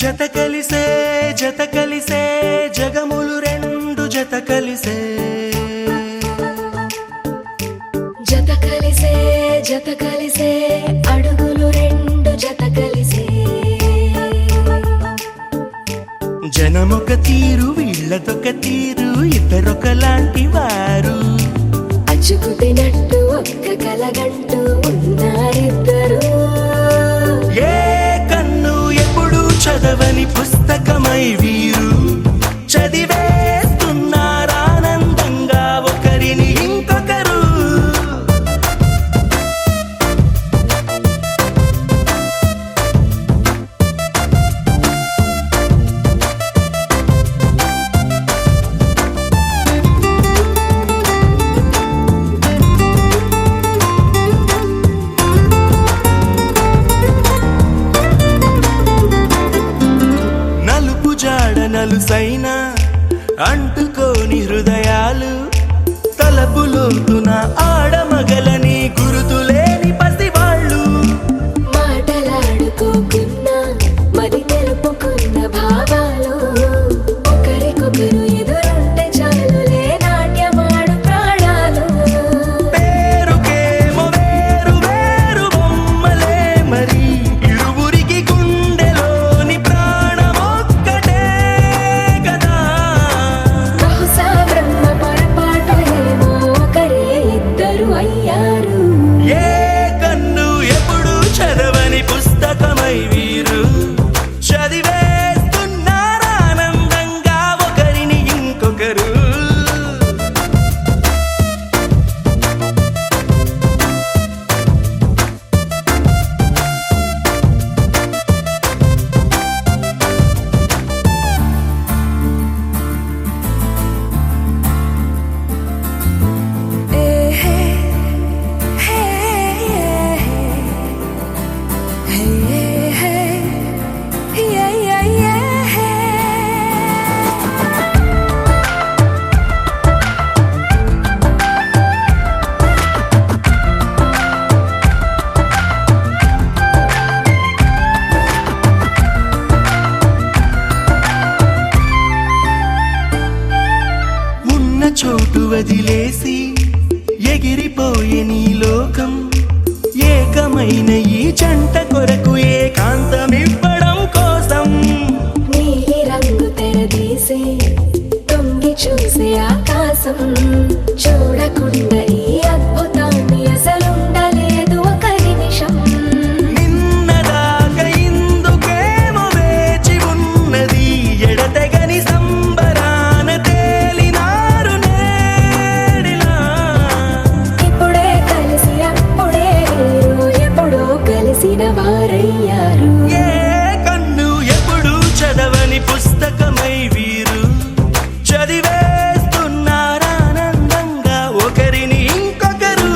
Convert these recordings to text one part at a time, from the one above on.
జత కలిసే జగములు రెండు జత కలిసే అడుగులు రెండు జత కలిసే జనమొక తీరు వీళ్ళదొక తీరు ఇద్దరొకలాంటి వారు అచ్చుకుతినట్టు ఒక్క కలగంటూ ఉన్నారిద్దరు ఏ కన్ను ఎప్పుడు చదవని పుస్తకమై వీరు చదివేస్తున్నారానందంగా ఒకరిని ఇంకొకరు నలుసైన అంటుకోని హృదయాలు తలపులోతున ఆడమగలని గురుతులేని పసివాళ్ళు మాటలాడుకోకున్నా మరి తెలుపుకున్న భావాలు ఒకరికొకరు ఎదురుంటే చాలులే నాట్యమాడు ప్రాణాలు పేరుకేమో వేరు వేరు బొమ్మలే మరి ఇరువురికి గుండెలోని ప్రాణమొక్కటే కదా బహుశా బ్రహ్మ పొరపాటు ఏమో ఒకరే ఇద్దరు అయ్యారు ఏ కన్ను ఎప్పుడు చదవని పుస్తకమై వీరు చదివేస్తున్నారానందంగా ఒకరిని ఇంకొకరు ఉన్న చోటు వదిలేసి ఎగిరిపోయే నీ లోకం ఏకమైన ఈ జంట కొరకు ఏకాంతమివ్వడం కోసం నీలి రంగు తెరదీసే తొంగి చూసే ఆకాశం చూడకుండా ఈ అద్భుతాన్ని అసలుండలేదు ఒక నిమిషం నిన్నదాకా ఇందుకేమో వేచి ఉన్నది ఎడతెగని సంబరాన తేలినారు నేడిలా ఇప్పుడే కలిసి అప్పుడే వీరు ఎప్పుడో కలిసిన వారయ్యారు ఏ కన్ను ఎప్పుడు చదవని పుస్తకమై వీరు చదివేస్తున్నారానందంగా ఒకరిని ఇంకొకరు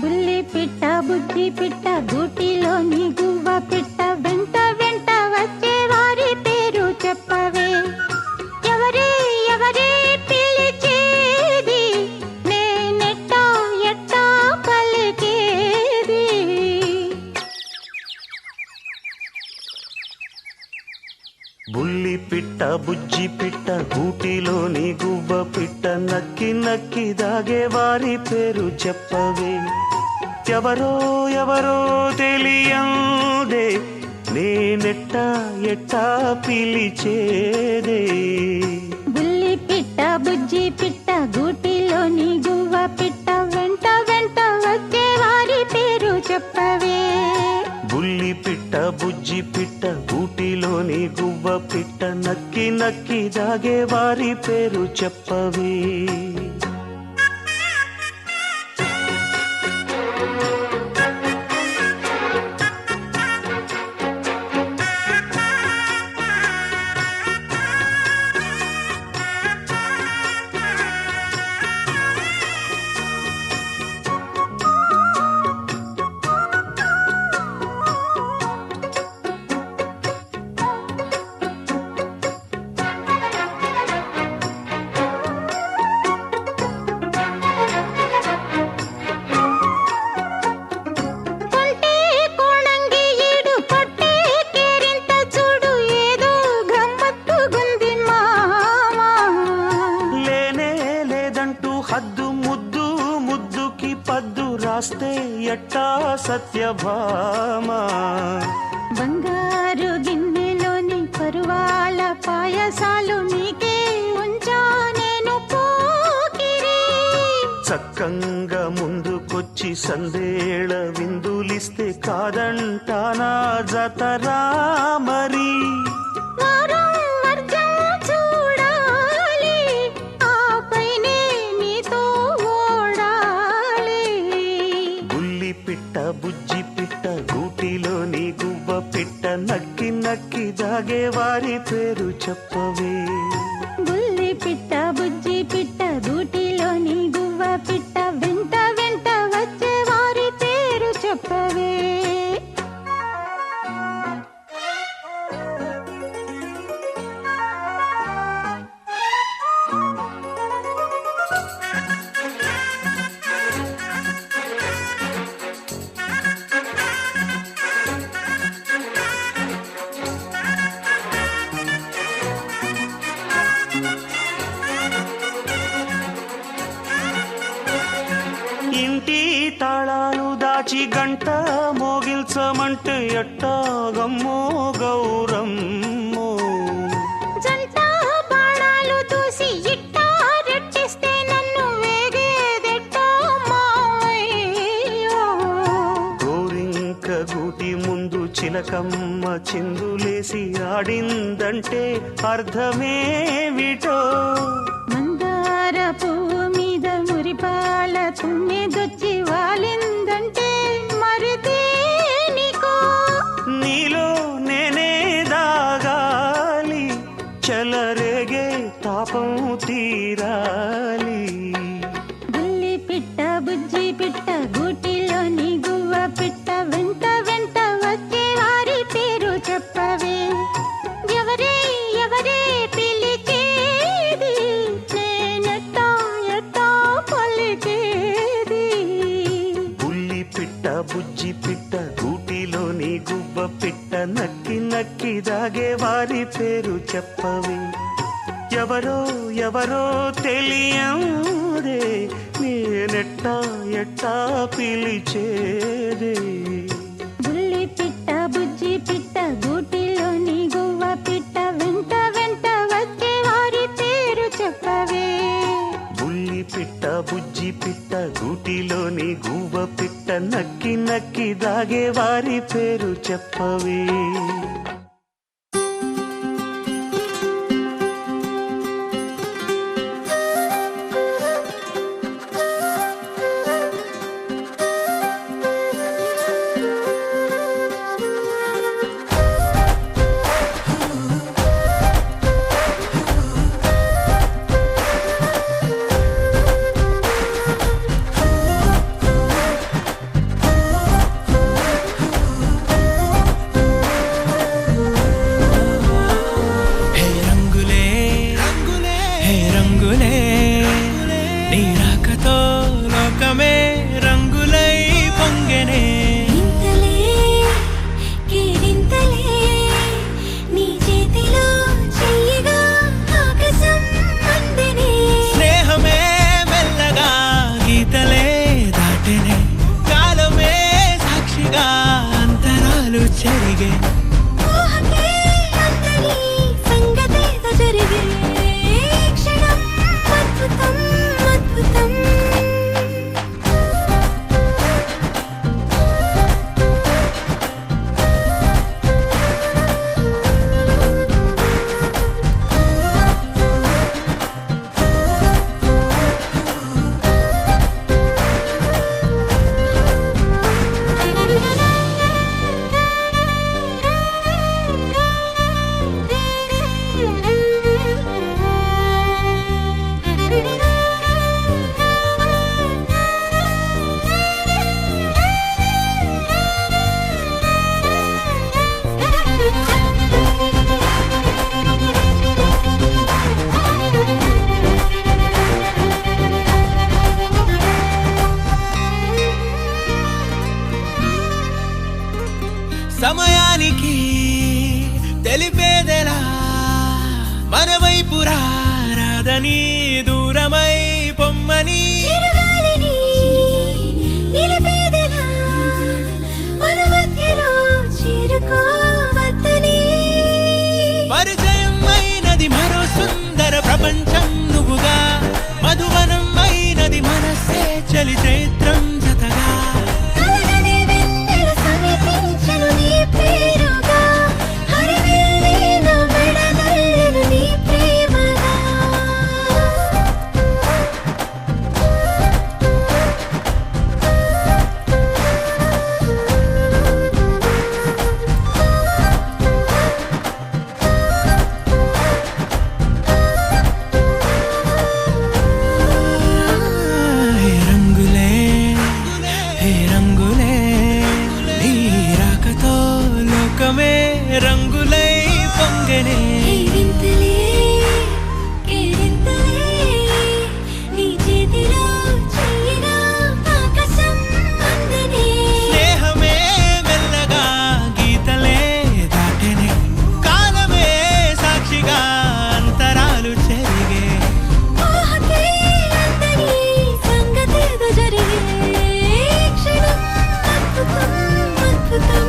బుల్లి పిట్ట బుజ్జి పిట్ట గూటిలోని గువ్వ పిట్ట వెంట వెంట వచ్చే వారి పేరు చెప్పవే ఎవరే ఎవరే పిలిచేది నేనెట్టా ఎట్టా పలికేది బుల్లి పిట్ట బుజ్జి పిట్ట గూటిలోని గువ్వ పిట్ట నక్కి నక్కి దాగే వారి పేరు చెప్పవే ఎవరో ఎవరో తెలియందే నేనెట్టా ఎట్టా పిలిచేదే బుల్లి పిట్ట బుజ్జి పిట్ట గూటిలోని గువ్వ పిట్ట వెంట వెంట వచ్చే వారి పేరు చెప్పవే బుల్లి పిట్ట బుజ్జి పిట్ట గూటిలోని గువ్వ పిట్ట నక్కి నక్కి దాగే వారి పేరు చెప్పవే ఎట్టా సత్యభామ బంగారు గిన్నెలోని పరువాల పాయసాలు నీకే ఉంచా నేను పోకిరి. చక్కంగా ముందుకొచ్చి సందేళ విందులిస్తే కాదంటానా జతరా మరి. వారం వర్జం చూడాలి, ఆపైనే నీతో ఓడాలి. బుల్లి పిట్ట బుజ్జి పిట్ట గూటిలోని గువ్వ పిట్ట నక్కి నక్కి దాగే వారి పేరు చెప్పవే. బుల్లి పిట్ట బుజ్జి పిట్ట గూటిలోని గువ్వ పిట్ట వెంట వెంట వచ్చే వారి పేరు చెప్పవే. ఇంటి తాళాలు దాచి గంట మోగిల్చమంటే ఎట్టాగమ్మో గౌరమ్మో. జంట బాణాలు దూసి ఇట్టా రెట్టిస్తే నన్ను వేగేదెట్టా మావయ్యో. గోరింక గూటి ముందు చిలకమ్మ చిందులేసి ఆడిందంటే అర్థమేమిటో. మందార పువ్వు మీద మురిపాల తుమ్మెదొచ్చి వాలిందంటే మరి దేనికో. నీలో నేనే దాగాలి, చలరేగే తాపం తీరాలి. బుల్లి పిట్ట బుజ్జి పిట్ట గూటిలోని గువ్వ పిట్ట వెంట వెంట వచ్చే వారి పేరు చెప్పవే. ఎవరే ఎవరే పిలిచేది, నేనెట్టా ఎట్టా పలికేది. బుల్లి పిట్ట బుజ్జి పిట్ట గూటిలోని గువ్వ పిట్ట నక్కి నక్కి దాగే వారి పేరు చెప్పవే. ఎవరో ఎవరో తెలియదే, నేనెట్టా ఎట్టా పిలిచేదే. బుల్లి పిట్ట బుజ్జి పిట్ట గూటిలోని గువ్వ పిట్ట వెంట వెంట వచ్చే వారి పేరు చెప్పవే. బుల్లి పిట్ట బుజ్జి పిట్ట గూటిలోని గువ్వ పిట్ట నక్కి నక్కి దాగే వారి పేరు చెప్పవే. హే రంగులే హే రంగులే, నీ రాకతో లోకమే రంగులై పొంగెనే. ఇంతలే కేరింతలే, నీ చేతిలో చెయ్యగా ఆకాశం అందెనే. స్నేహమే మెల్లగా గీతలే దాటెనే, కాలమే సాక్షిగా అంతరాలు చెరిగే. ఊహకే అందని సంగతేదో జరిగే, ఈ క్షణం అద్భుతం అద్భుతం. సమయానికి తెలిపేదెలా, మన వైపు రాదని దూరమై పొమ్మని. చిరుగాలిని నిలిపేదెలా, మోహమే రంగులై పొంగనే కేరింతలే కేరింతలే నీ చేతిలో చెయ్యిగా ఆకాశం అందనే స్నేహమే మెల్లగా గీతలే దాటెనే కాలమే సాక్షిగా అంతరాలు చెరిగే ఊహకే అందని సంగతేదో జరిగే క్షణం అద్భుతం అద్భుతం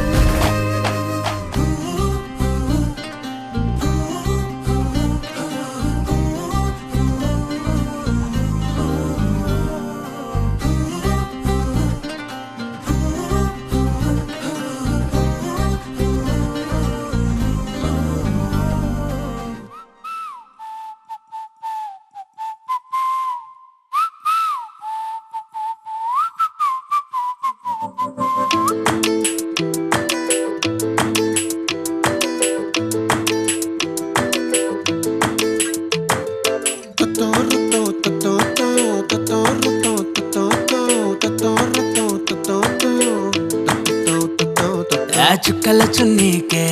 ఆ చుక్కల చున్నీకే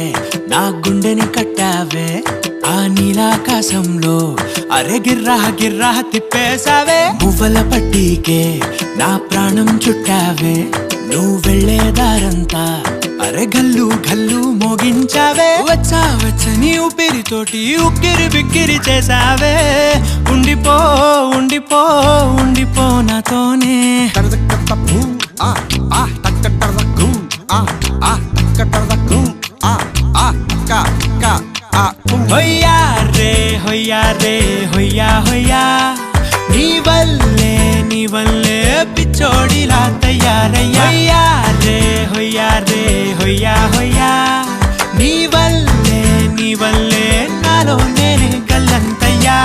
నా గుండెని కట్టావే ఆ నీలాకాశంలో అరే గిర్రా గిర్రా తిప్పేశావే పువ్వుల పట్టీకే నా ప్రాణం చుట్టావే నువ్వు వెళ్ళే దారంతా అరే గల్లు గల్లు మోగించావే వచ్చా వచ్చని ఊపిరితోటి ఉక్కిరి బిక్కిరి చేసావే ఉండిపో ఉండిపో ఉండిపో నాతోనే హొయ్యా రే హొయ్యా రే హొయ్యా హొయ్యా నీ వల్లే పిచ్చోడిలా తయారయ్యా హొయ్యా రే హొయ్యా హొయ్యా నీ వల్లే నాలో నేనే గల్లంతయ్యా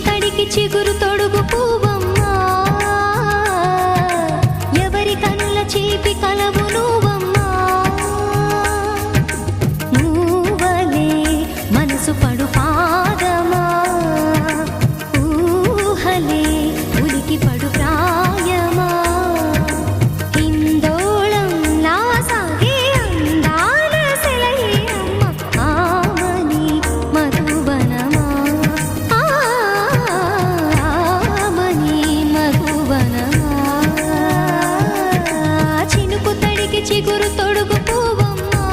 తడికి చిగురు తొడుగు పువ్వమ్మా ఎవరి కనుల చీపి కలవు నువ్వమ్మా నువ్వలే మనసు పడు పాదమా ఊహలే ఉలికి పడు ప్రాయమా హిందోళంలా సాగే అందాల సెలయేరమ్మ ఆమని మధువనమా ఆమని మధువనమా చినుకు తడికి చిగురు తొడుగు పువ్వమ్మా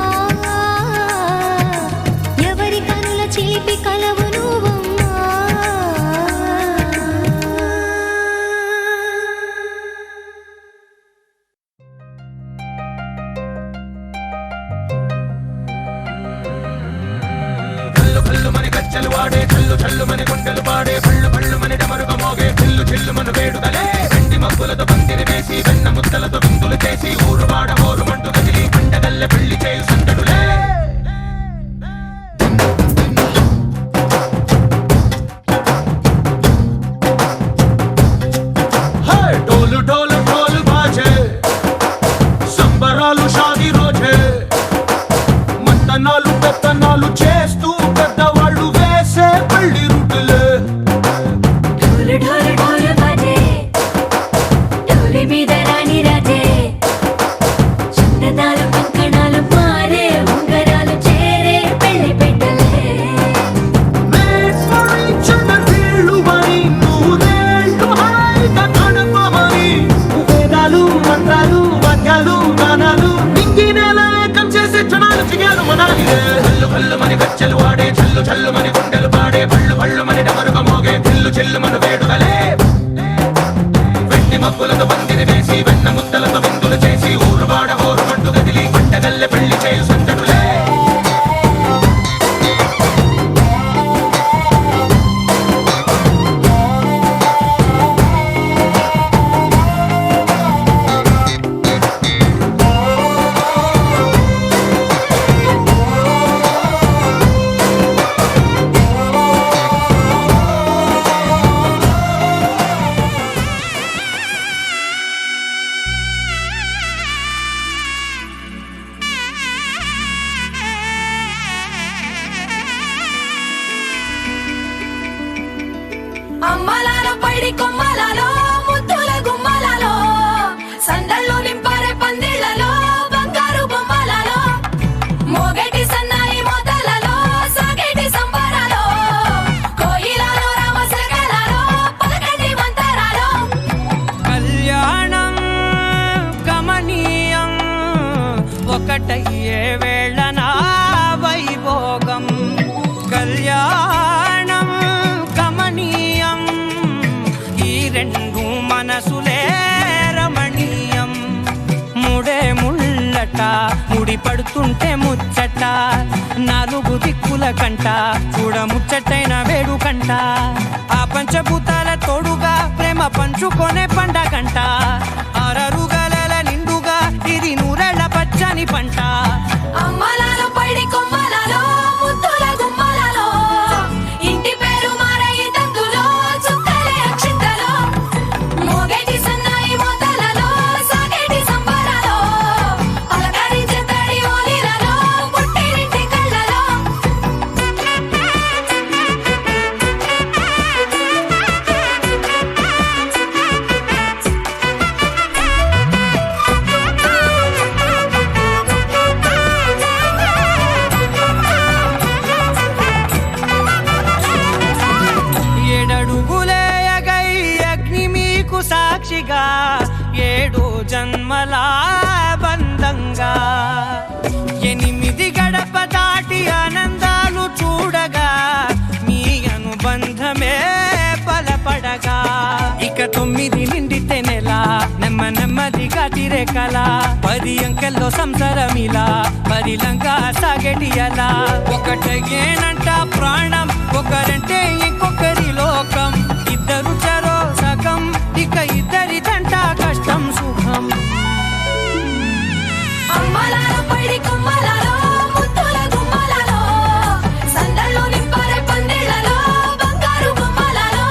ఎవరి కనుల చిలిపి కలవు నువ్వమ్మా కల్లు కల్లు మని కచ్చలు వాడే కల్లు చల్లు మని గుండెలు పాడే పళ్ళు పళ్ళు మని డమరుగ మోగే చిల్లు చిల్లు మను వేడుదలే వెండి మబ్బులతో పందిరి వేసి వెన్న ముద్దలతో విందులు చేసి ఊరు వాడ హోరు మంటు కదిలి పండగల్లె పెళ్లి చేయు సందడులే ఢోలు ఢోలు ఢోలు బాజే సంబరాలు షాదీ రోజే మంతనాలు పెత్తనాలు చేస్తూ పెద్దవాళ్ళు వేసే పెళ్లి రుటులే ఢోలు ఢోలు ఢోలు బాజే ఢోలి మీద రాణి రాజే చందనాలు కంకణాలు మారే ఉంగరాలు చేరే పెళ్లి పెట్టలే వీళ్ళు మని నూరేళ్ళు హాయిగా గడపమని వేదాలు మంత్రాలు వాక్యాలు గానాలు నింగి నేల ఏకం చేసే క్షణాలు చిగాలు మనాలి కల్లు కల్లు మని గచ్చెలు వాడే చల్లు చల్లు మని గుండెలు పాడే పళ్ళు పళ్ళు మని డమరుగ మోగే చిల్లు చిల్లు మను వేడుదలే వెండి మబ్బులతో పందిరి వేసి వెన్న ముద్దలతో విందులు చేసి ఊరు వాడ హోరు మంటు కదిలి పంటగల్లె పెళ్లి చేయు సందడులే అమ్మలాలో పైడి కొమ్మలలో ముద్దుల గుమ్మలలో సందళ్ళు నింపారే పందిళ్లలో బంగారు బొమ్మలలో మోగేటి సన్నాయి మోతలలో సాగేటి సంబరాలో కోయిలలో రామసగలలో పలకటి మంతరాలో కళ్యాణం గమనీయం ఒకటయ్యే వేళనా వైభోగం కళ్యాణం గమనీయం ఈ రెండు మనసులే రమణీయం ముడే ముళ్ళట ముడి పడుతుంటే ముచ్చట నాలుగు దిక్కుల కంట చూడ ముచ్చటైన వేడుకంట ఆ పంచభూతాల తోడుగా ప్రేమ పంచుకొనే పండగంట అరరుగల నిండుగా ఇది నూరెళ్ళ పచ్చని పంట అమ్మలాలో పైడి కొమ్మలలో ముద్దుల గుమ్మలలో ఇంటి పేరు మారయి తందులో చుక్కలే అక్షింతలో మోగేటి సన్నాయి మోతలలో సాగేటి సంబరాలో అలకరించే తడి ఓలిలలో పుట్టినింటి కళ్ళలో ఏడడుగులేయగై అగ్ని మీకు సాక్షిగా ఏడు జన్మల బంధంగా ఎనిమిది గడప దాటి ఆనందాలు చూడగా మీ అనుబంధమే బలపడగా ఇక 9 నిండితే నెల నెమ్మదిగా తిరే కల 10 అంకెల్లో సంసారమిలా పరిలంగా సాగేటి అలా ఒకటేనంట ప్రాణం ఒకరంటే ఇంకొకరి లోకం ఇద్దరు చరో సగం ఇక ఇద్దరిదంట కష్టం సుఖం అమ్మలాలో పైడి కొమ్మలలో ముద్దుల గుమ్మలలో సందళ్ళు నింపారే పందిళ్లలో బంగారు బొమ్మలలో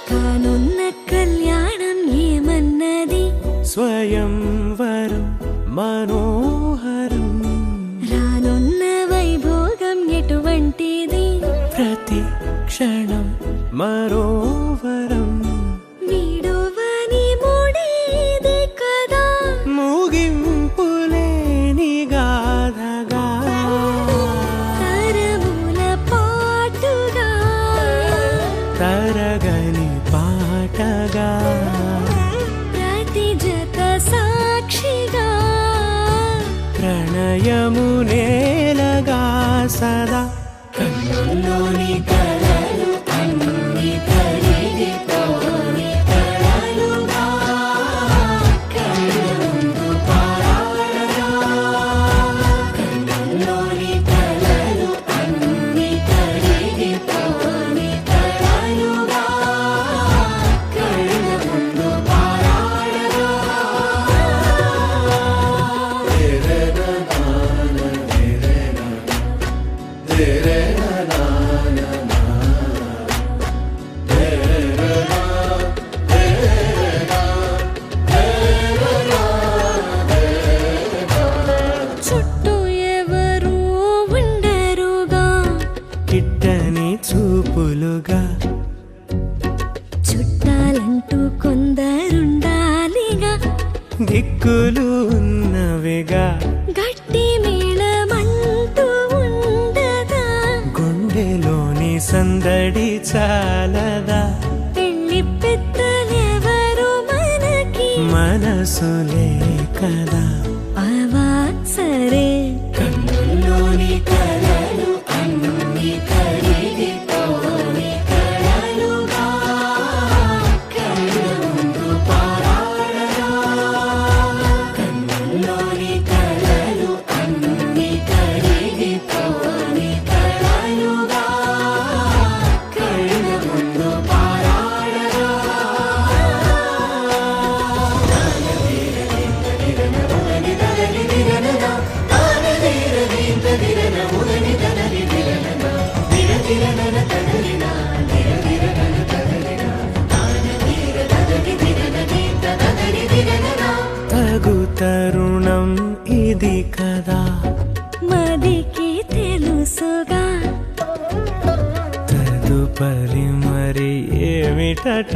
కానున్న కళ్యాణం ఏమన్నది స్వయంవరం మనోహరం రానున్న వైభోగం ఎటువంటిది ప్రతి క్షణం మరోవరం వీడువని మూడేది కదా ముగింపులేని గాథగా తరముల పాటుగా తరగని పాటగా ప్రతి జత సాక్షిగా ప్రణయము నేలగా సదా కన్నుల్లోని కలలు అన్ని కరిగిపోని కలలుగా కళ్ళ ముందు పారాడగా కన్నుల్లోని కలలు అన్ని కరిగిపోని కలలుగా కళ్ళ ముందు పారాడగా చుట్టూ ఎవరు ఉండరుగా కిట్టని చూపులుగా చుట్టాలంటూ కొందరుండాలిగా దిక్కులు ఉన్నవిగా గట్టి మేళమంటూ ఉండదా గుండెలోని సందడి చాలదా పెళ్లి పెద్దలెవరు మనకి మనసులే కదా అవా సరే కన్నుల్లోని కలలు అన్ని కరిగిపోని కలలుగా కళ్ళ ముందు పారాడగా కన్నుల్లోని కలలు అన్ని కరిగిపోని కలలుగా కళ్ళ ముందు పారాడగా తగు తరుణం ఇది కదా మదికి తెలుసుగా తదుపరి మరి ఏమిటట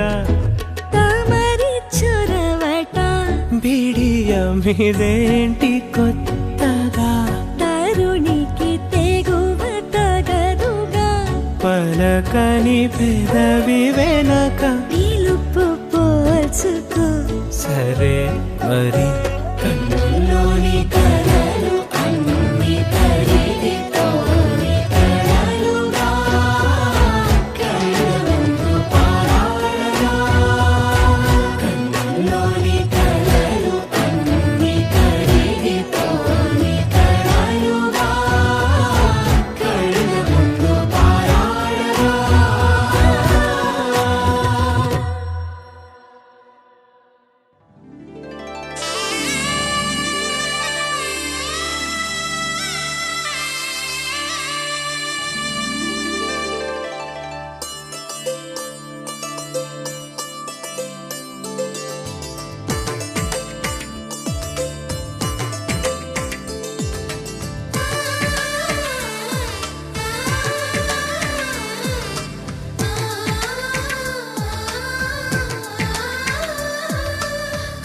తమరి చొరవట బిడియమిదేంటి కొత్తగా తరుణికి తెగువ తగదుగా పలకని పెదవి వెనక పిలుపు పోల్చుకో సరే మరి కన్నుల్లోని కలలు అన్ని కరిగిపోని కలలుగా కళ్ళ ముందు పారాడగా కన్నుల్లోని కలలు అన్ని కరిగిపోని కలలుగా కళ్ళ ముందు పారాడగా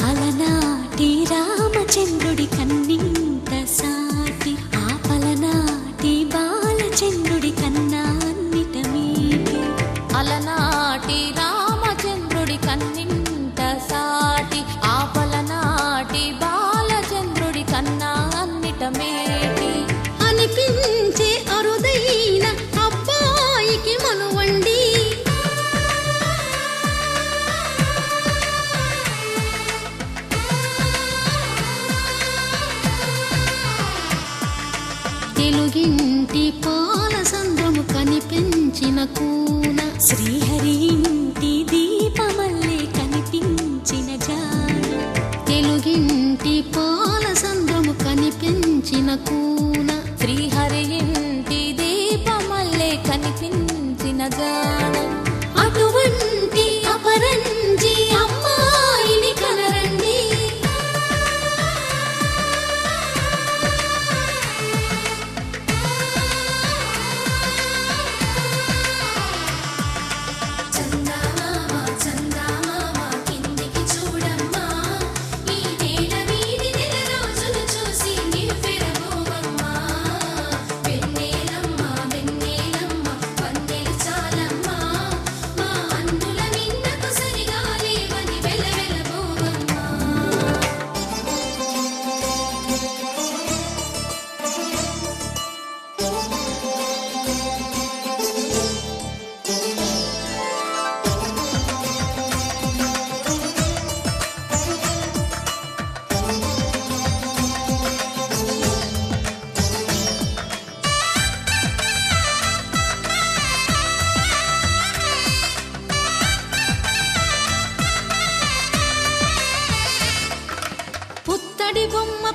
అలనాటి రామచంద్రుడి కన్నింత సాటి ఆపలనాటి బాలచంద్రుడి కన్నా అన్నిట మీటి అలనాటి రామచంద్రుడి కన్నింట సాటి ఆపలనాటి బాలచంద్రుడి కన్నా అన్నిట మేటి అనిపించే అరుదైన అబ్బాయికి మనువండి తెలుగింటి పాల సంద్రము కనిపించిన కూన శ్రీహరి ఇంటి దీపమల్లే కనిపించిన జాన తెలుగింటి పాల సంద్రము కనిపించిన కూన శ్రీహరి ఇంటి దీపమల్లే కనిపించిన జాన అటువంటి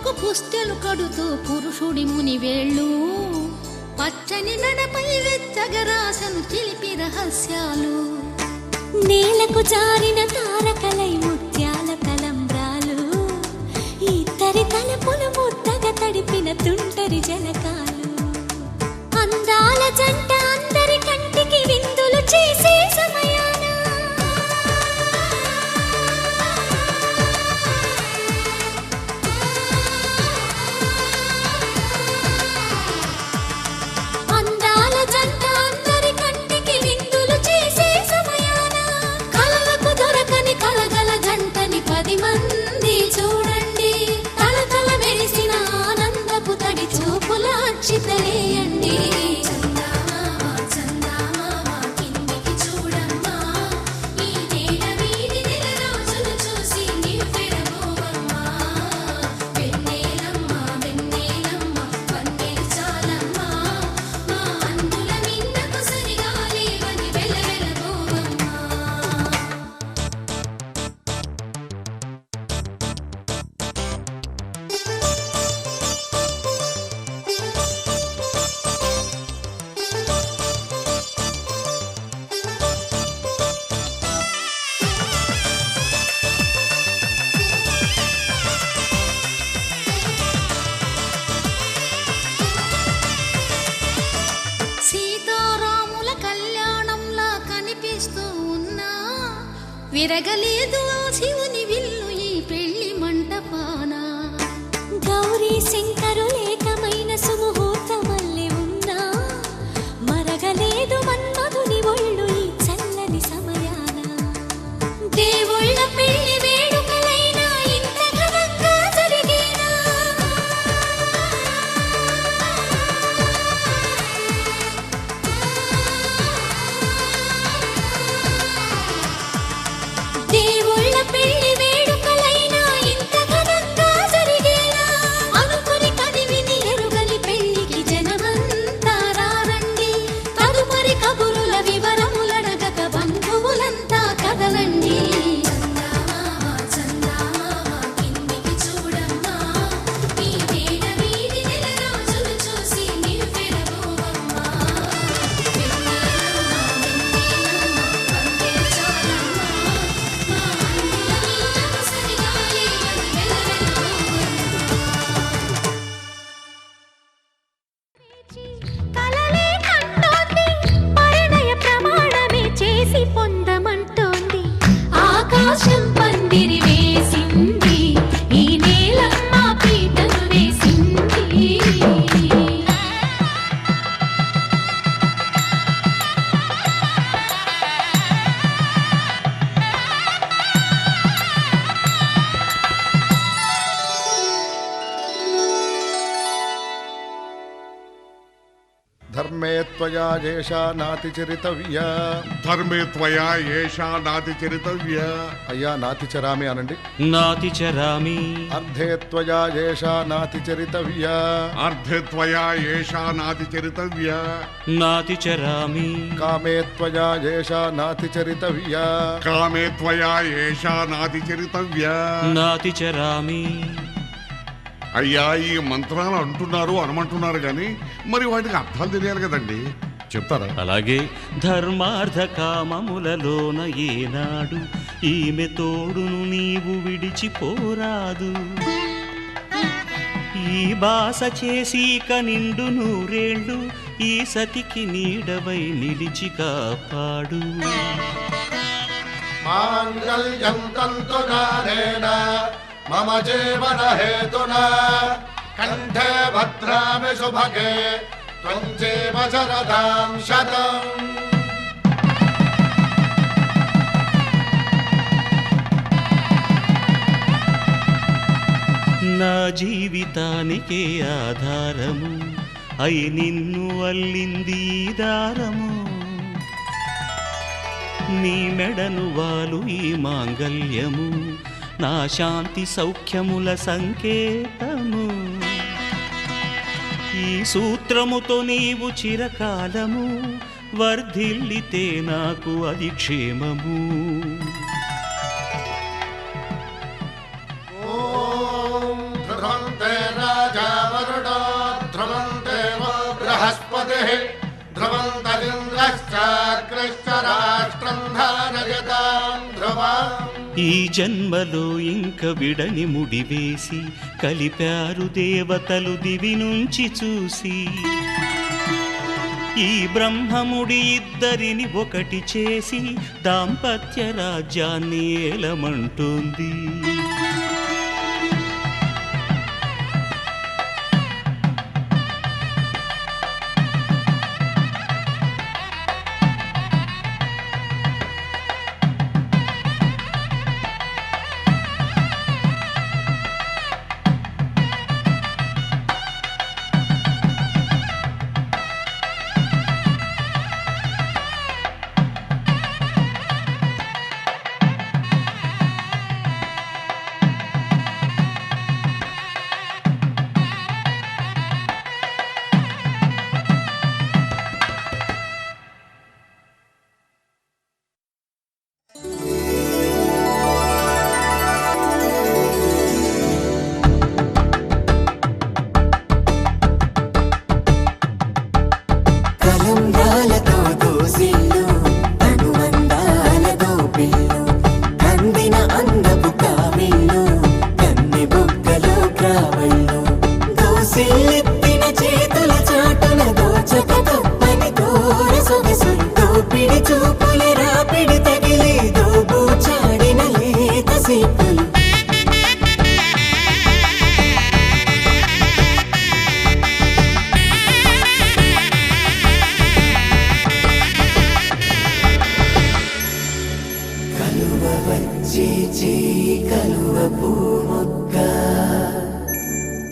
పసుపు పుస్తెలు కడుతూ పురుషుడి ముని వేళ్ళు పచ్చని నడపై వెచ్చగరాసను చిలిపి రహస్యాలు నేలకు జారిన తారకలై ముత్యాల తలంబ్రాలు ఇద్దరి తలపులు ముద్దగా తడిపిన తుంటరి జలకాలు అందాల జంట అందరి కంటికి విందులు చేసే సమయాన అందాల జంట అందరి కంటికి విందులు చేసే సమయాన కలలకు దొరకని కలగల జంటని 10 మంది చూడండి తలతల మెరిసిన ఆనందపు తడి చూపుల అచ్చితలేయండి సీతారాముల కళ్యాణంలా కనిపిస్తూ ఉన్నా విరగలేదు ఆ శివుని విల్లు ఈ పెళ్లి మంటపాన గౌరీ శంకరులేకమైన సుముహూర్తమల్లె ఉన్నా మరగలేదు మన్మధుని ఒళ్ళు ఈ చల్లని సమయాన దేవుళ్ళ పెళ్లి వేడుకలైనా ఇంత ఘనంగా జరిగేనా దేవుళ్ళ పెళ్లి వేడుకలైనా ఇంత ఘనంగా జరిగేలా అనుకుని కదివిని ఎరుగని పెళ్లికి జనమంతా రారండి తదుపరి కబురుల వివరములడగక బంధువులంతా కదలండి కలలే కంటోంది పరిణయ ప్రమాణమే చేసి పొందమంటోంది ఆకాశం పందిరి వేసింది ఈ నేలమ్మ పీటలు వేసింది ధర్మే త్వయా ఏషా నాతి చరితవ్య. ధర్మే త్వయా ఏషా నాతి చరితవ్య. అయ్యా నాతి చరామి అనండి. నాతి చరామి. అర్ధే త్వయా ఏషా నాతి చరితవ్య. అర్ధే త్వయా ఏషా నాతి చరితవ్య. నాతి చరామి. కామే త్వయా ఏషా నాతి చరితవ్య. కామే త్వయా ఏషా నాతి చరితవ్య. నాతి చరామి. అయ్యా ఈ మంత్రాలు అంటున్నారు అనమంటున్నారు కానీ మరి వాటికి అర్థాలు తెలియాలి కదండి, చెప్తారా? అలాగే ధర్మార్థ కామములలోన ఏనాడు ఈమె తోడును నీవు విడిచిపోరాదు. ఈ బాస చేసి నిండు నూరేళ్ళు ఈ సతికి నీడవై నిలిచి కాపాడు. మాంగళ్యం తంతునానేన మమ జీవన హేతునా కంఠే భద్రామి శుభగే త్వం జీవ శరదాం శతం. నా జీవితానికే ఆధారము అయి నిన్ను అల్లింది దారము. నీ మెడను వాలు ఈ మాంగల్యము నా శాంతి సౌఖ్యముల సంకేతము. ఈ సూత్రముతో నీవు చిరకాలము వర్ధిల్లితే నాకు అది క్షేమము. ఓం ధ్రువంతే सूर्यः ध्रुवन्तरिन्द्रश्चाग्रश्च राष्ट्रं धारयतां ध्रुवाम् ఈ జన్మలో ఇంక విడని ముడివేసి కలిపారు దేవతలు దివి నుంచి చూసి ఈ బ్రహ్మముడి ఇద్దరిని ఒకటి చేసి దాంపత్య రాజ్యాన్ని ఏలమంటుంది.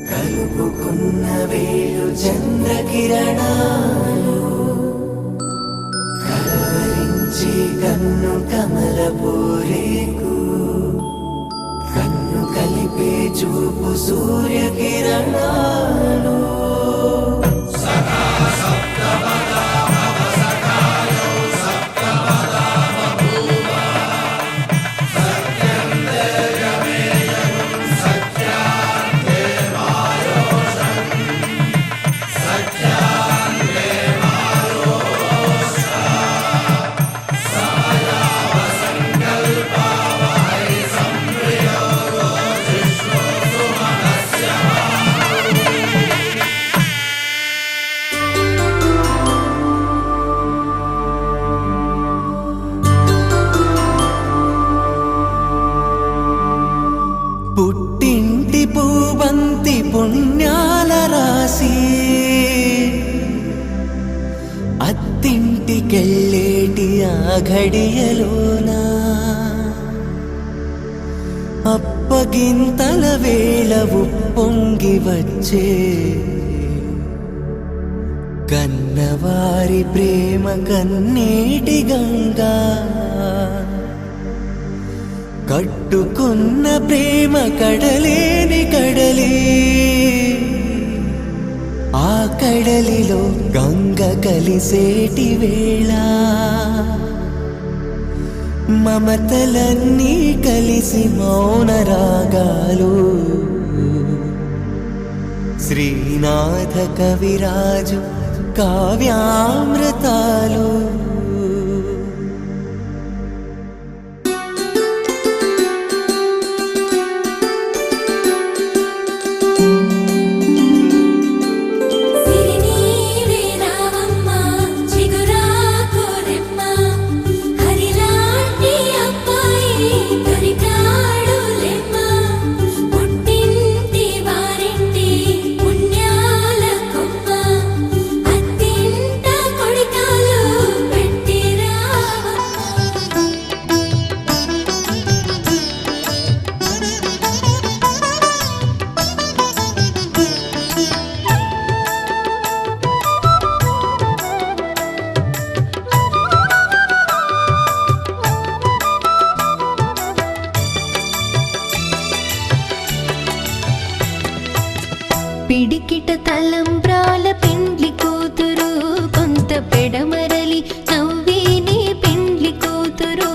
కలుపుకున్న వేలు చంద్రకిరణాలు కలవరించి కన్ను కమలపూరేకు కన్ను కలిపే చూపు సూర్యకిరణాలు పుట్టింటి పూబంతి పుణ్యాల రాసి అత్తింటికెళ్ళేటి ఆ ఘడియలోన అప్పగింతల వేళ ఉప్పొంగి వచ్చే కన్నవారి ప్రేమ కన్నీటి గంగా కట్టుకున్న ప్రేమ కడలేని కడలి ఆ కడలిలో గంగ కలిసేటి వేళ మమతలన్నీ కలిసి మౌన రాగాలు శ్రీనాథ కవిరాజు కావ్యామృతాలు పిడికిట తలంబ్రాల పెండ్లి కూతురు కొంత పెడమరలి నవ్విని పెండ్లి కూతురు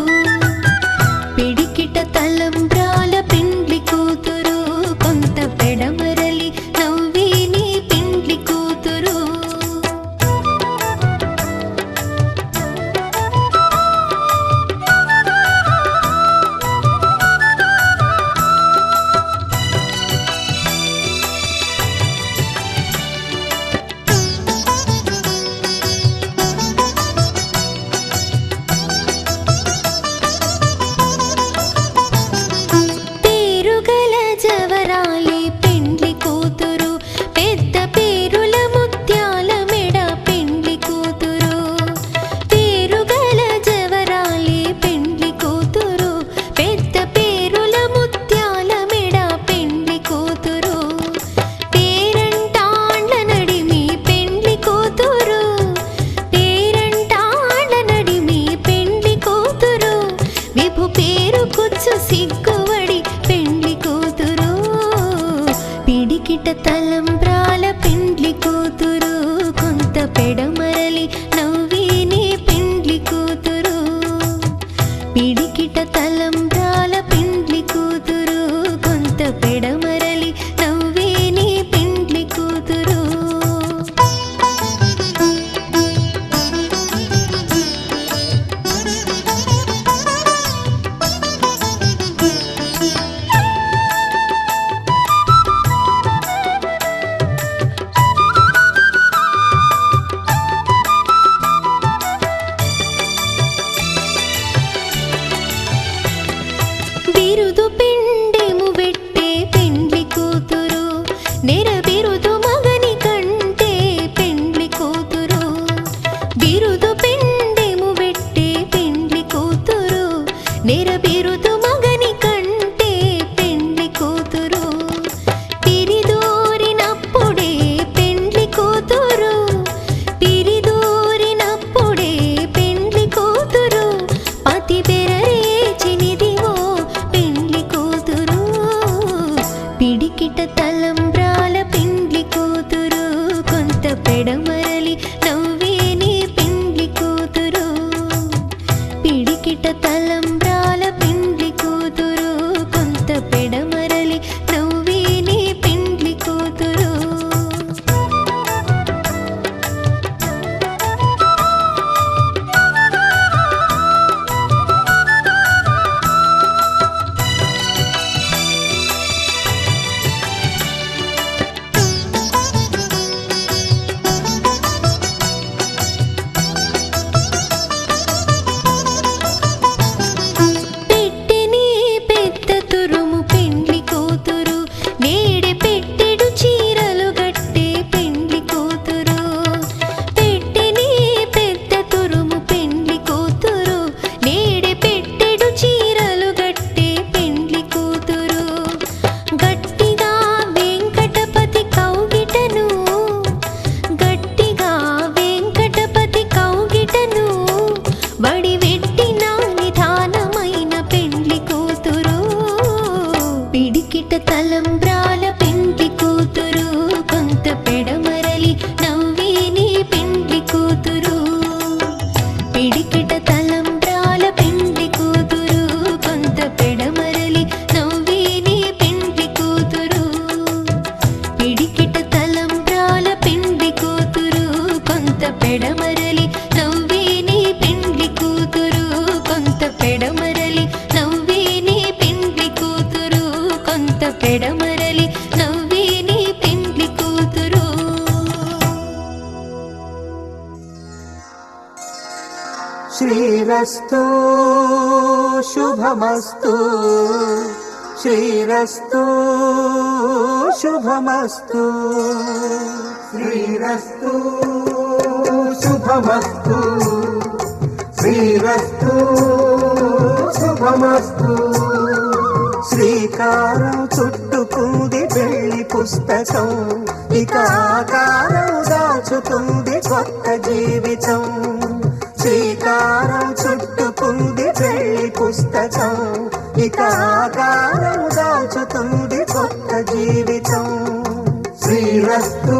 పిడికిట తలంబ్రాల పెండ్లి కూతురు కొంత పెడమరలి నవ్విని పెండ్లి కూతురు పేరు కుచ్చు సిగ్గువడి పెండ్లి కూతురు పిడికిట తలంబ్రాల పెండ్లి కూతురు కొంత పెడమరలి నవ్విని పెండ్లి కూతురు పిడికిట తలంబ్రాల పెండ్లి కూతురు కొంత పెడమరలి నవ్విని పెండ్లి కూతురు బిరుదు పిండెము వెట్టే పెండ్లి కూతురు నెర బిరుదు మగని కంటే పెండ్లి కూతురు బిరుదు పిండెము వెట్టే పెండ్లి కూతురు నెర బిరుదు మగని కంటే పెండ్లి కూతురు పిరిదూరినప్పుడే పెండ్లి కూతురు పిరిదూరినప్పుడే పెండ్లి కూతురు పతి బెరరేచినిదివో పెండ్లి కూతురు పిడికిట తలంబ్రాల పెండ్లి కూతురు కొంత పెడమరలి నవ్వేని పెండ్లి కూతురు పిడికిట తలంబ్రాల పెండ్లి కూతురు కొంత పెడమరలి నవ్వేని పెండ్లి కూతురు పెట్టెని పెద్ద తురుము పెండ్లి కూతురు నేడే పెట్టెడు చీరలు గట్టే పెండ్లి కూతురు పెట్టెని పెద్ద తురుము పెండ్లి కూతురు నేడే పెట్టెడు చీరలు గట్టే పెండ్లి కూతురు గట్టిగా వెంకటపతి కౌగిటను గట్టిగా వెంకటపతి కౌగిటను వడివెట్టిన నిధానమైన పెండ్లి కూతురు పిడికిట తలంబ్రాల పెండ్లి కూతురు కొంత పెడమరలి నవ్విని పెండ్లి కూతురు పిడికిట తలంబ్రాల పెండ్లి కూతురు కొంత పెడమరలి నవ్విని పెండ్లి కూతురు పిడికిట తలంబ్రాల పెండ్లి కూతురు కొంత పెడమరలి నవ్విని పెండ్లి కూతురు కొంత పెడమరలి నవ్విని పెండ్లి కూతురు కొంత పెడమరలి నవ్విని పెండ్లి కూతురు శ్రీరస్తు శుభమస్తు శ్రీరస్తు శుభమస్తు శ్రీరస్తు శుభమస్తు శ్రీరస్తు శుభమస్తు శ్రీకారం చుట్టుకుంది పెళ్లి పుస్తకం ఇక ఆకారం దాచుకుంది కొత్త జీవితం శ్రీకారం చుట్టుకుంది పెళ్లి పుస్తకం ఇక ఆకారం దాచుతుంది కొత్త జీవితం శ్రీరస్తు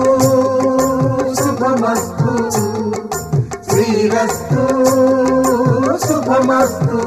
శుభమస్తు శ్రీరస్తు శుభమస్తు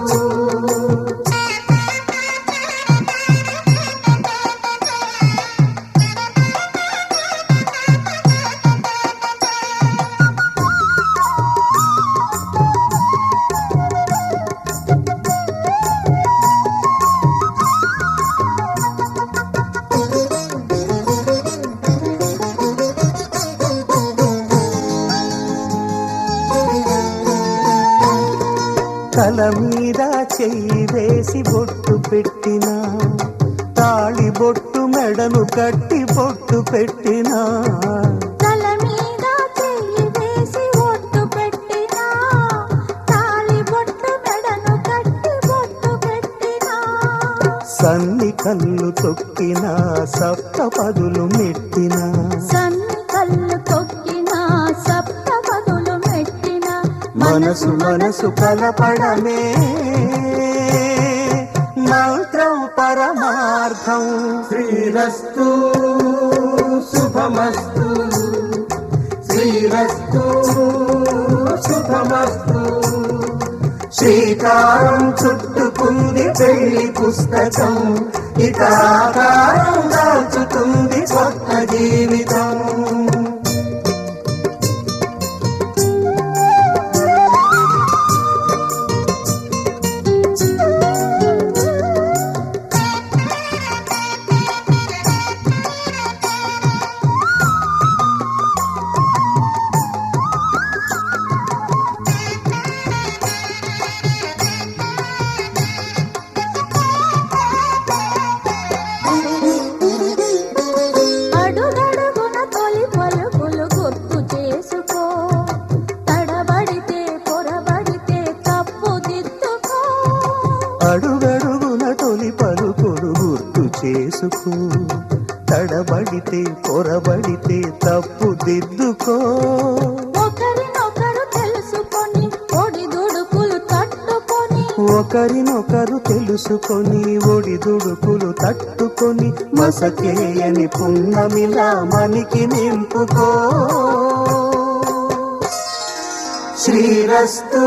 తల మీద చెయ్యి వేసి బొట్టు పెట్టినా తాళి బొట్టు మెడను కట్టి బొట్టు పెట్టినా తల మీద చెయ్యి వేసి ఒట్టు పెట్టినా తాళి బొట్టు మెడను కట్టి బొట్టు పెట్టినా సన్ని కళ్ళు తొక్కినా సప్త పదులు మెట్టినా సన్ని కళ్ళు తొక్కినా సప్త పదులు మెట్టినా మనసు మనసు కలపడమే సుఖం. శ్రీరస్తు శుభమస్తు, శ్రీరస్తు శుభమస్తు. శ్రీకారం చుట్టుకుంది పెళ్లి పుస్తకం, ఇక ఆకారం దాచుతుంది కొత్త జీవితం. అడుగడుగున తొలి పలుకులు గుర్తు చేసుకో, తడబడితే పొరబడితే తప్పుదిద్దుకో. అడుగడుగున తొలి పలుకులు గుర్తు చేసుకో, తడబడితే పొరబడితే తప్పు దిద్దుకో. ఒకరినొకరు తెలుసుకొని ఒడిదుడుకులు తట్టుకొని, ఒకరినొకరు తెలుసుకొని ఒడిదుడుకులు తట్టుకొని మసకేయని పున్నమిలా మనికి నింపుకో. శ్రీరస్తు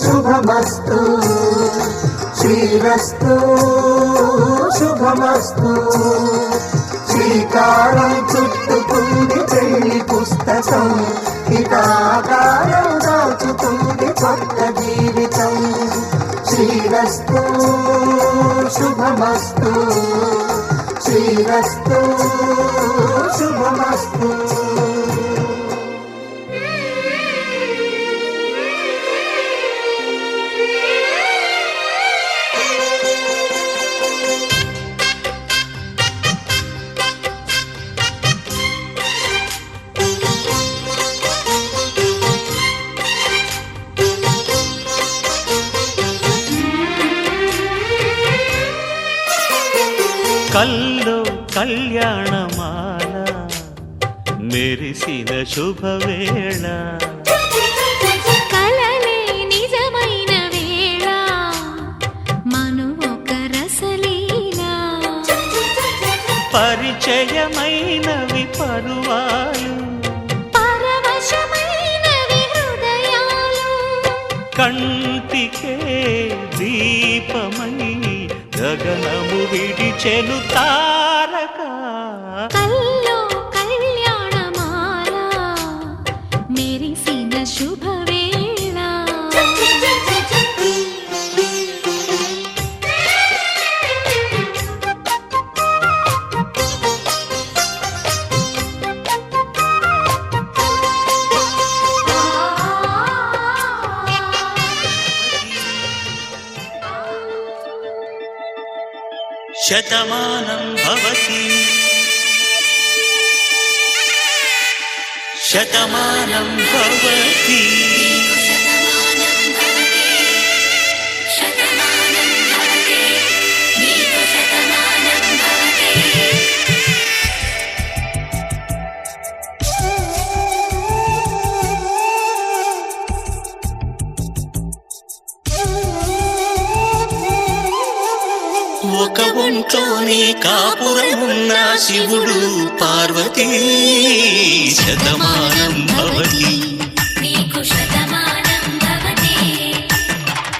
శుభమస్తు, శ్రీరస్తు శుభమస్తు. శ్రీకారం చుట్టుకుంది పెళ్లి పుస్తకం, ఇక ఆకారం దాచుతుంది కొత్త జీవితం. శ్రీరస్తు శుభమస్తు, శ్రీరస్తు శుభమస్తు. కల్లో కళ్యాణమాల మెరిసిన శుభవేళ, కలలే నిజమైన వేళ మను ఒక రసలీలా. పరిచయమైనవి పరువాలు, పరవశమైనవి హృదయాలు. కంటికే దీపమై గగనము విడిచెను తారక. కల్లో కళ్యాణమాల మెరిసిన శుభవేళ. శతమానం భవతి, శతమానం భవతి. ఒక ఒంట్లోనే కాపురమున్న శివుడు పార్వతీ. శతమానం భవతి,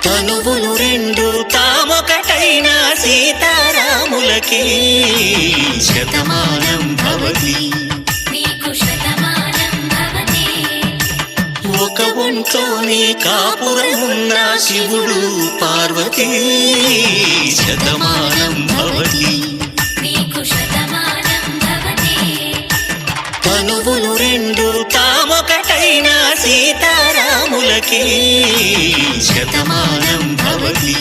తనువులు రెండు తామొకటైన సీతారాములకి. శతమానం భవతి, ఒక ఒంట్లోనే కాపురమున్న శివుడు పార్వతీ. శతమానం భవతి, తనువులు రెండు తామొకటైన సీతారాములకి. శతమానం భవతి.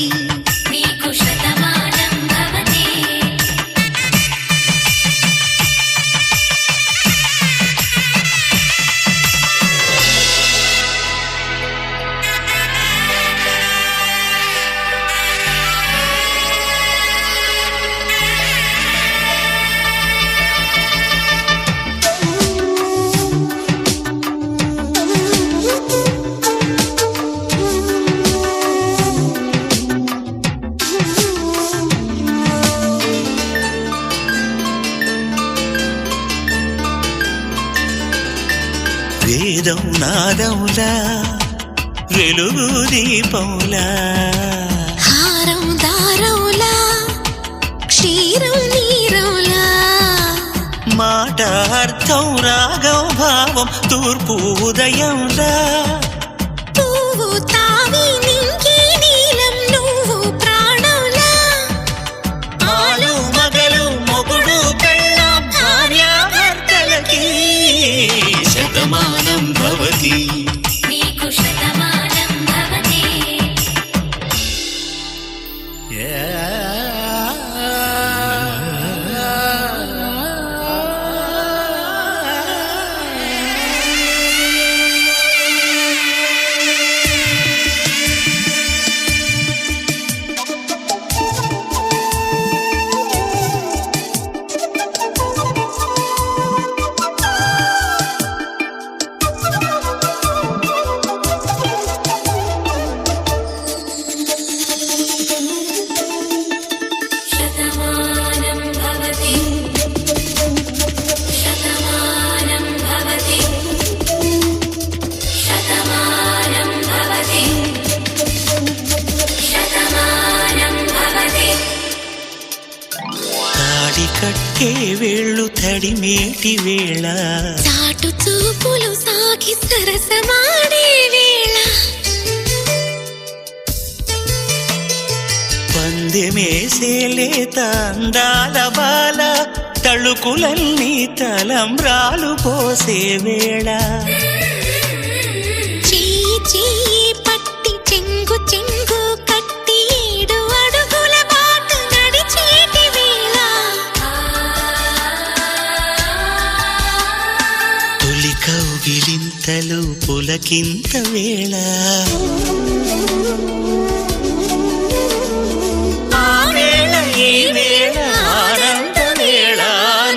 అందం నాదంలా వెలుగు దీపంలా హారం దారంలా క్షీరం నీరంలా మాట అర్థం రాగం భావం తూర్పు ఉదయంలా పువ్వు తావి నింగి నీలం నువ్వు ప్రాణంలా ఆలు మగలు మొగుడు పెళ్ళ భార్యాభర్తలకి శతమానం భవతి నీకు శతమానం భవతి శతమానం భవతి శతమానం భవతి శతమానం భవతి శతమానం భవతి తాడి కట్టే వేళ్ళు తడిమేటి వేళ చాటు చూపులు సాగి సరసమాడే వేళ పందెమేసే లేత అందాల బాల తళుకులన్నీ తలంబ్రాలు పోసే వేళ చెయ్యి చెయ్యి పట్టి చెంగు చెంగు కట్టి 7 అడుగుల బాట నడిచేటి వేళ తొలి కౌగిలింతలు పులకింత వేళ ఆ వేళ ఈ వేళ ఆనంద వేళ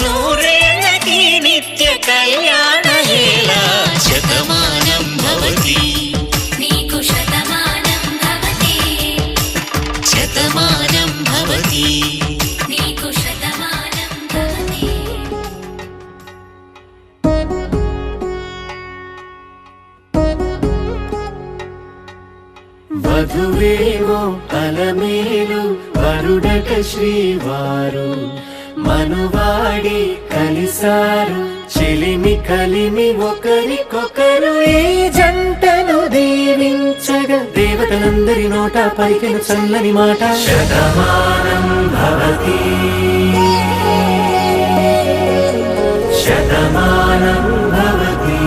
నూరేళ్ళకి నిత్య కళ్యాణ వేళ శతమానం భవతి నీకు శతమానం భవతి శతమానం భవతి నీకు శతమానం భవతి వధువేవో అలమేలు వరుడట శ్రీవారు మనువాడి కలిసారు చెలిమి కలిమి ఒకరికొకరు ఈ జంటను దీవించగా దేవతలందరి నోట పలికిన చల్లని మాట శతమానం భవతి శతమానం భవతి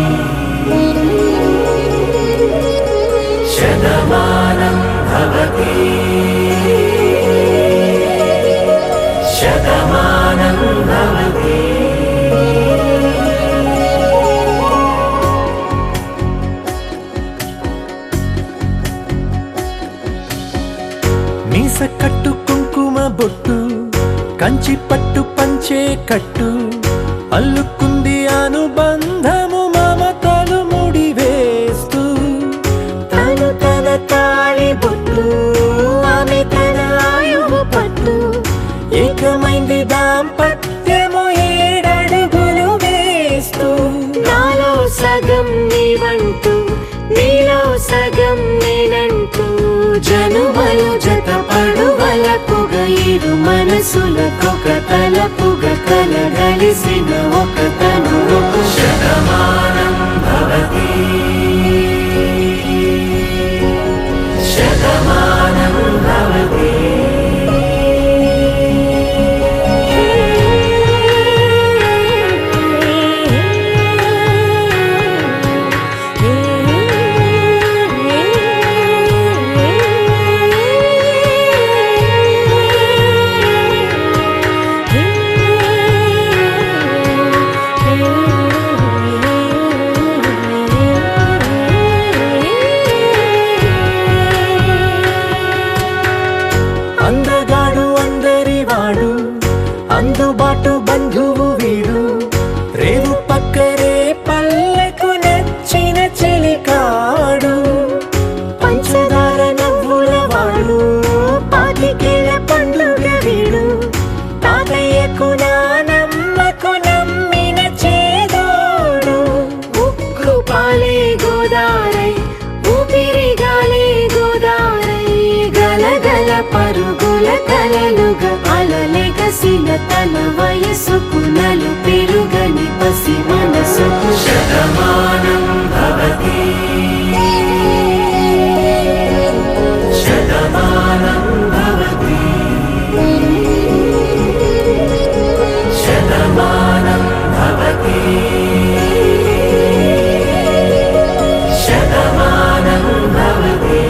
శతమానం భవతి శతమానం భవతి మీస కట్టు కుంకుమ బొట్టు కంచి పట్టు పంచే కట్టు అల్లుకుంది అనుబంధము మమతలు ముడి వేస్తూ తను తన తాళి బొట్టు ఆమె తన ఆయువు పట్టు ఏకమైంది దాంపత్యము 7 అడుగులు వేస్తూ నాలో సగం నీవంటూ నీలో సగం నేనంటూ జనుమలు జత పడువలపుగ 7 మనసులకొక తలపుగ కలగలిసిన ఒక తను శతమానం భవతి శతమానం భవతి అందగాడు అందరివాడు అందుబాటు బంధువు వీడు రేవు పక్కరే పల్లెకు నచ్చిన చెలికాడు పంచదార నవ్వుల వాడు పాతికేల పండుగ వీడు తాతయ్యకు నానమ్మకు నమ్మిన చేదోడు ఉక్కు పాలే తరతరలుగా అలలెగసిన తన వయసుకు నలు పెరుగని పసి మనసుకు శతమానం భవతి శతమానం భవతి శతమానం భవతి శతమానం భవతి.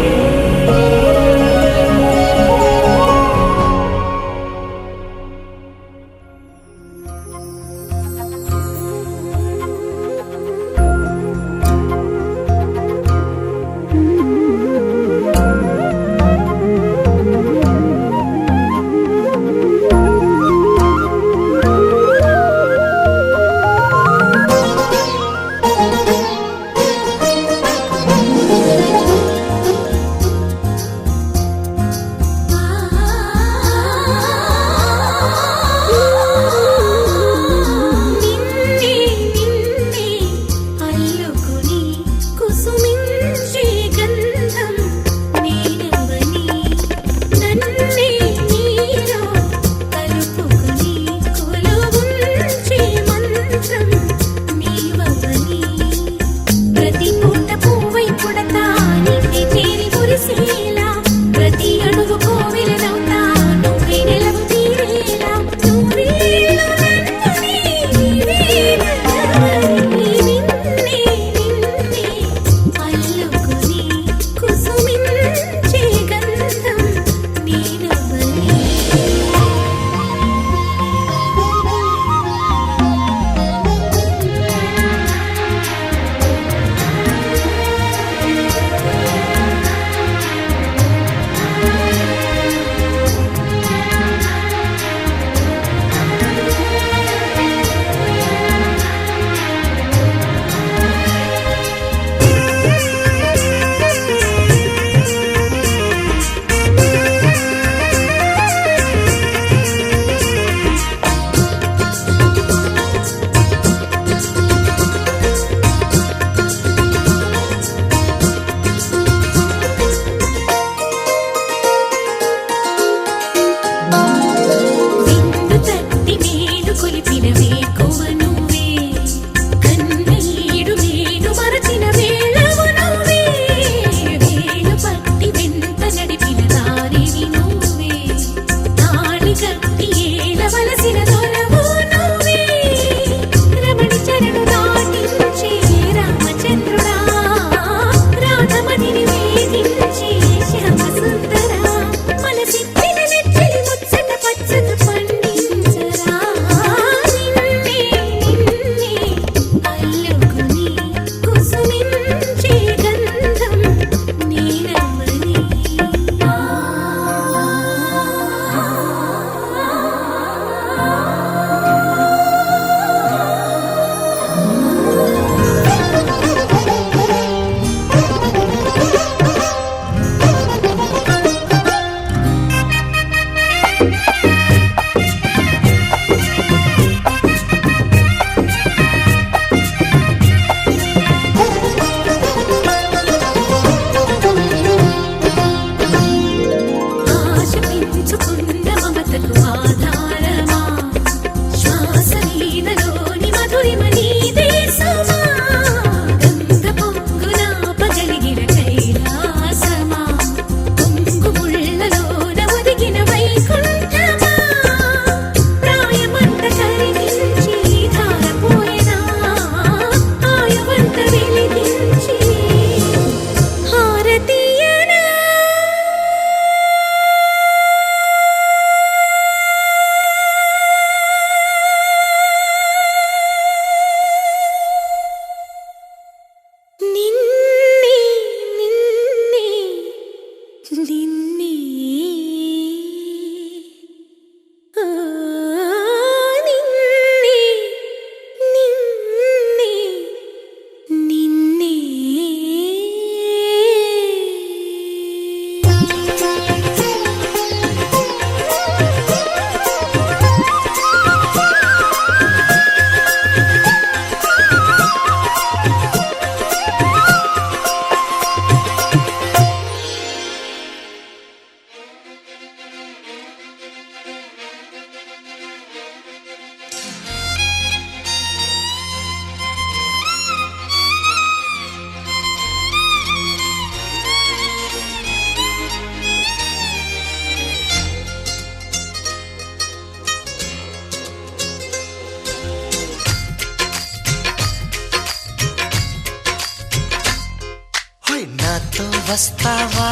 వస్తావా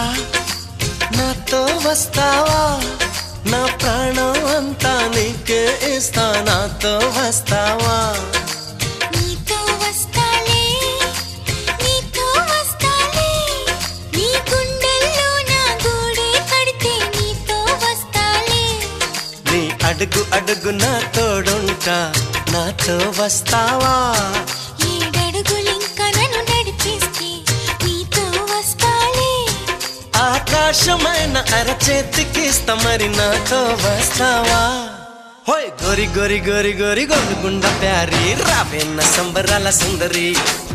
నాతో వస్తావా నా ప్రాణం అంతా నీకే ఇస్తా నాతో వస్తావా నీతో వస్తాలే నీతో వస్తాలే నీ గుండెల్లో నా గూడే కడితే నీతో వస్తాలే నీ అడుగు అడుగు నా తోడుంటా నాతో వస్తావా ఏడడుగులింకా నన్ను నడిపిస్తే నీతో వస్తాలే ఆకాశమైన అరచేతికిస్తా మరి నాతో వస్తావా హోయ్ గోరి గోరి గోరి గోరి గొంగుండ ప్యారి రావేన్న సంబరాల సుందరి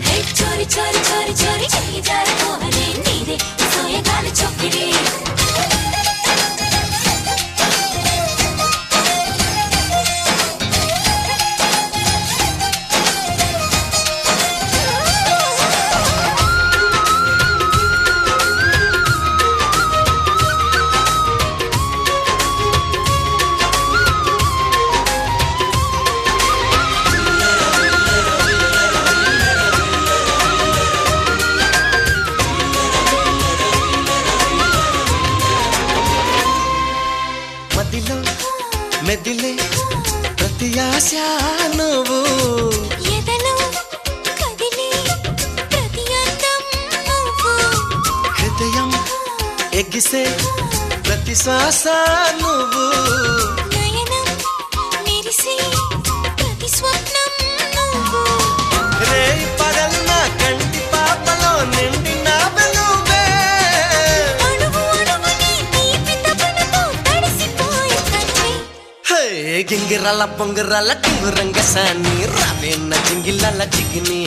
హే చోరి చోరి చోరి చోరి చెయ్యి జారిపోవదే నీదే సోయగాలి చొక్కిడి మదిలో మెదిలే ప్రతి ఆశ నువ్వు ఎదలో కదిలే ప్రతి అందం నువ్వు హృదయం ఎగిసే ప్రతి శ్వాస నువ్వు నయనం మెరిసే ప్రతి స్వప్నం నువ్వు రే పగలు నా కంటి పాపలో నిండిన వెలువే అణువు అణువుని తీపి తపనతో తడిసిపోయే కనువే హే గింగిరాల పొంగిరాల టింగురంగ సాని రావేన్న జింగిలాల జిగిని